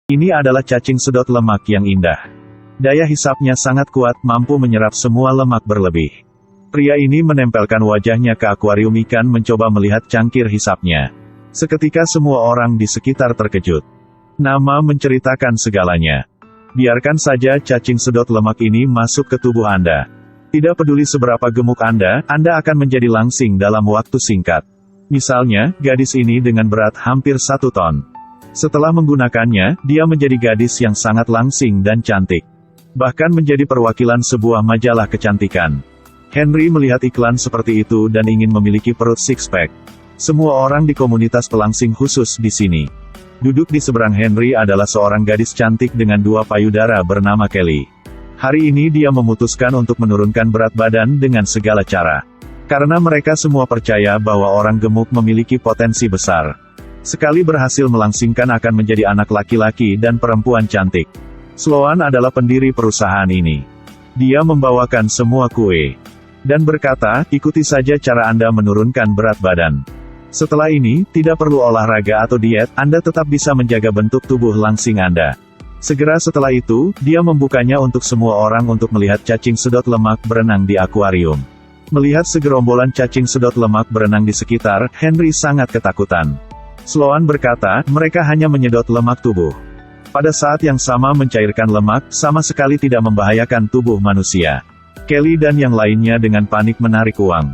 Ini adalah cacing sedot lemak yang indah. Daya hisapnya sangat kuat, mampu menyerap semua lemak berlebih. Pria ini menempelkan wajahnya ke akuarium ikan mencoba melihat cangkir hisapnya. Seketika semua orang di sekitar terkejut. Nama menceritakan segalanya. Biarkan saja cacing sedot lemak ini masuk ke tubuh Anda. Tidak peduli seberapa gemuk Anda akan menjadi langsing dalam waktu singkat. Misalnya, gadis ini dengan berat hampir 1 ton. Setelah menggunakannya, dia menjadi gadis yang sangat langsing dan cantik. Bahkan menjadi perwakilan sebuah majalah kecantikan. Henry melihat iklan seperti itu dan ingin memiliki perut six-pack. Semua orang di komunitas pelangsing khusus di sini. Duduk di seberang Henry adalah seorang gadis cantik dengan 2 payudara bernama Kelly. Hari ini dia memutuskan untuk menurunkan berat badan dengan segala cara. Karena mereka semua percaya bahwa orang gemuk memiliki potensi besar. Sekali berhasil melangsingkan akan menjadi anak laki-laki dan perempuan cantik. Sloan adalah pendiri perusahaan ini. Dia membawakan semua kue. Dan berkata, ikuti saja cara Anda menurunkan berat badan. Setelah ini, tidak perlu olahraga atau diet, Anda tetap bisa menjaga bentuk tubuh langsing Anda. Segera setelah itu, dia membukanya untuk semua orang untuk melihat cacing sedot lemak berenang di akuarium. Melihat segerombolan cacing sedot lemak berenang di sekitar, Henry sangat ketakutan. Sloan berkata, mereka hanya menyedot lemak tubuh. Pada saat yang sama mencairkan lemak, sama sekali tidak membahayakan tubuh manusia. Kelly dan yang lainnya dengan panik menarik uang.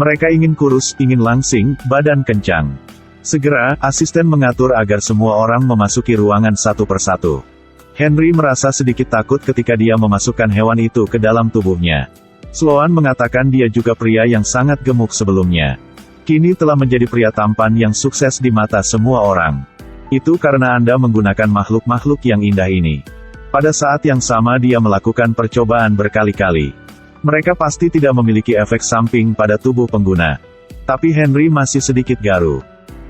Mereka ingin kurus, ingin langsing, badan kencang. Segera, asisten mengatur agar semua orang memasuki ruangan satu persatu. Henry merasa sedikit takut ketika dia memasukkan hewan itu ke dalam tubuhnya. Sloan mengatakan dia juga pria yang sangat gemuk sebelumnya. Kini telah menjadi pria tampan yang sukses di mata semua orang. Itu karena Anda menggunakan makhluk-makhluk yang indah ini. Pada saat yang sama dia melakukan percobaan berkali-kali. Mereka pasti tidak memiliki efek samping pada tubuh pengguna. Tapi Henry masih sedikit garu.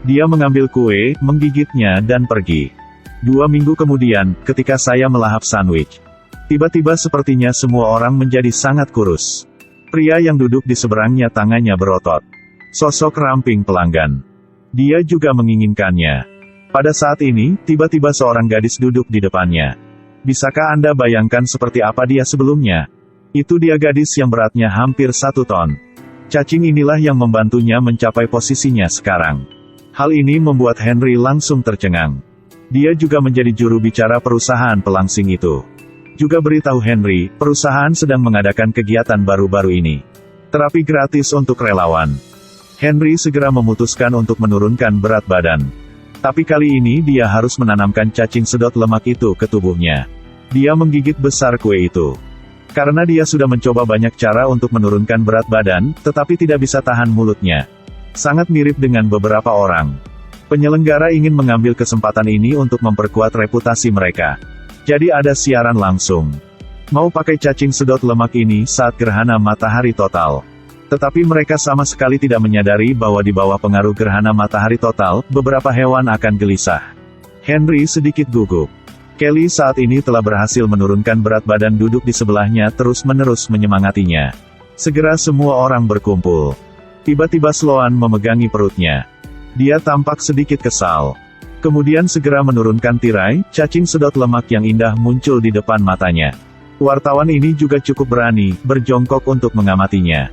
Dia mengambil kue, menggigitnya dan pergi. 2 minggu kemudian, ketika saya melahap sandwich. Tiba-tiba sepertinya semua orang menjadi sangat kurus. Pria yang duduk di seberangnya tangannya berotot. Sosok ramping pelanggan. Dia juga menginginkannya. Pada saat ini, tiba-tiba seorang gadis duduk di depannya. Bisakah Anda bayangkan seperti apa dia sebelumnya? Itu dia gadis yang beratnya hampir 1 ton. Cacing inilah yang membantunya mencapai posisinya sekarang. Hal ini membuat Henry langsung tercengang. Dia juga menjadi juru bicara perusahaan pelangsing itu. Juga beritahu Henry, perusahaan sedang mengadakan kegiatan baru-baru ini. Terapi gratis untuk relawan. Henry segera memutuskan untuk menurunkan berat badan. Tapi kali ini dia harus menanamkan cacing sedot lemak itu ke tubuhnya. Dia menggigit besar kue itu. Karena dia sudah mencoba banyak cara untuk menurunkan berat badan, tetapi tidak bisa tahan mulutnya. Sangat mirip dengan beberapa orang. Penyelenggara ingin mengambil kesempatan ini untuk memperkuat reputasi mereka. Jadi ada siaran langsung. Mau pakai cacing sedot lemak ini saat gerhana matahari total. Tetapi mereka sama sekali tidak menyadari bahwa di bawah pengaruh gerhana matahari total, beberapa hewan akan gelisah. Henry sedikit gugup. Kelly saat ini telah berhasil menurunkan berat badan duduk di sebelahnya terus-menerus menyemangatinya. Segera semua orang berkumpul. Tiba-tiba Sloan memegangi perutnya. Dia tampak sedikit kesal. Kemudian segera menurunkan tirai, cacing sedot lemak yang indah muncul di depan matanya. Wartawan ini juga cukup berani, berjongkok untuk mengamatinya.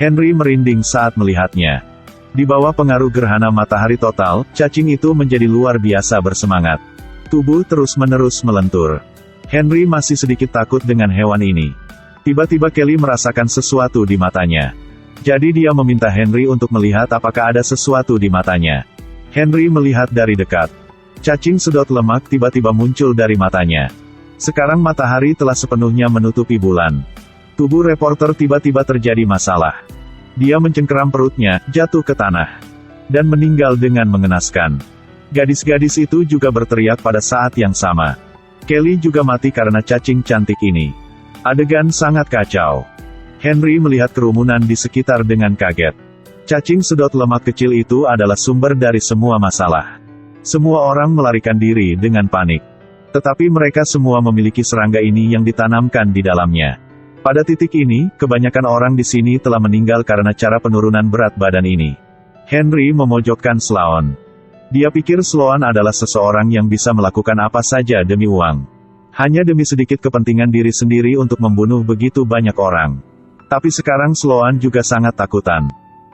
Henry merinding saat melihatnya. Di bawah pengaruh gerhana matahari total, cacing itu menjadi luar biasa bersemangat. Tubuh terus-menerus melentur. Henry masih sedikit takut dengan hewan ini. Tiba-tiba Kelly merasakan sesuatu di matanya. Jadi dia meminta Henry untuk melihat apakah ada sesuatu di matanya. Henry melihat dari dekat. Cacing sedot lemak tiba-tiba muncul dari matanya. Sekarang matahari telah sepenuhnya menutupi bulan. Tubuh reporter tiba-tiba terjadi masalah. Dia mencengkeram perutnya, jatuh ke tanah. Dan meninggal dengan mengenaskan. Gadis-gadis itu juga berteriak pada saat yang sama. Kelly juga mati karena cacing cantik ini. Adegan sangat kacau. Henry melihat kerumunan di sekitar dengan kaget. Cacing sedot lemak kecil itu adalah sumber dari semua masalah. Semua orang melarikan diri dengan panik. Tetapi mereka semua memiliki serangga ini yang ditanamkan di dalamnya. Pada titik ini, kebanyakan orang di sini telah meninggal karena cara penurunan berat badan ini. Henry memojokkan Sloan. Dia pikir Sloan adalah seseorang yang bisa melakukan apa saja demi uang. Hanya demi sedikit kepentingan diri sendiri untuk membunuh begitu banyak orang. Tapi sekarang Sloan juga sangat takutan.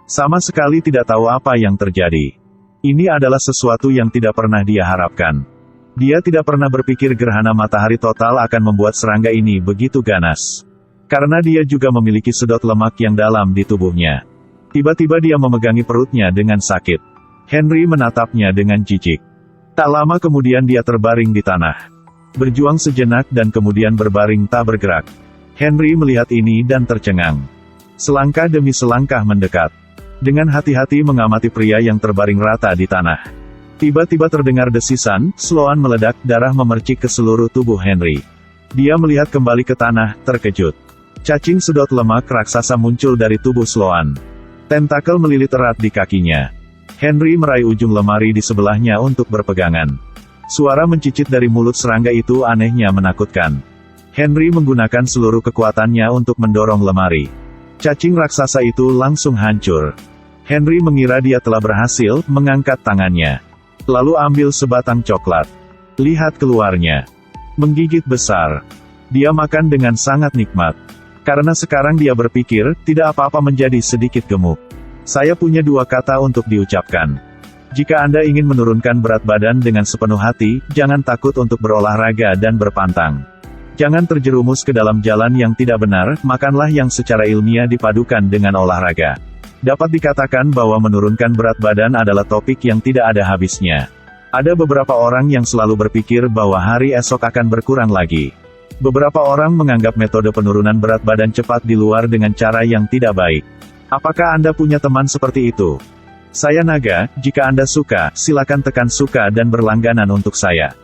Sama sekali tidak tahu apa yang terjadi. Ini adalah sesuatu yang tidak pernah dia harapkan. Dia tidak pernah berpikir gerhana matahari total akan membuat serangga ini begitu ganas. Karena dia juga memiliki sedot lemak yang dalam di tubuhnya. Tiba-tiba dia memegangi perutnya dengan sakit. Henry menatapnya dengan jijik. Tak lama kemudian dia terbaring di tanah. Berjuang sejenak dan kemudian berbaring tak bergerak. Henry melihat ini dan tercengang. Selangkah demi selangkah mendekat. Dengan hati-hati mengamati pria yang terbaring rata di tanah. Tiba-tiba terdengar desisan, Sloan meledak, darah memercik ke seluruh tubuh Henry. Dia melihat kembali ke tanah, terkejut. Cacing sedot lemak raksasa muncul dari tubuh Sloan. Tentakel melilit erat di kakinya. Henry meraih ujung lemari di sebelahnya untuk berpegangan. Suara mencicit dari mulut serangga itu anehnya menakutkan. Henry menggunakan seluruh kekuatannya untuk mendorong lemari. Cacing raksasa itu langsung hancur. Henry mengira dia telah berhasil, mengangkat tangannya. Lalu ambil sebatang coklat. Lihat keluarnya. Menggigit besar. Dia makan dengan sangat nikmat. Karena sekarang dia berpikir, tidak apa-apa menjadi sedikit gemuk. Saya punya dua kata untuk diucapkan. Jika Anda ingin menurunkan berat badan dengan sepenuh hati, jangan takut untuk berolahraga dan berpantang. Jangan terjerumus ke dalam jalan yang tidak benar, makanlah yang secara ilmiah dipadukan dengan olahraga. Dapat dikatakan bahwa menurunkan berat badan adalah topik yang tidak ada habisnya. Ada beberapa orang yang selalu berpikir bahwa hari esok akan berkurang lagi. Beberapa orang menganggap metode penurunan berat badan cepat di luar dengan cara yang tidak baik. Apakah Anda punya teman seperti itu? Saya Naga, jika Anda suka, silakan tekan suka dan berlangganan untuk saya.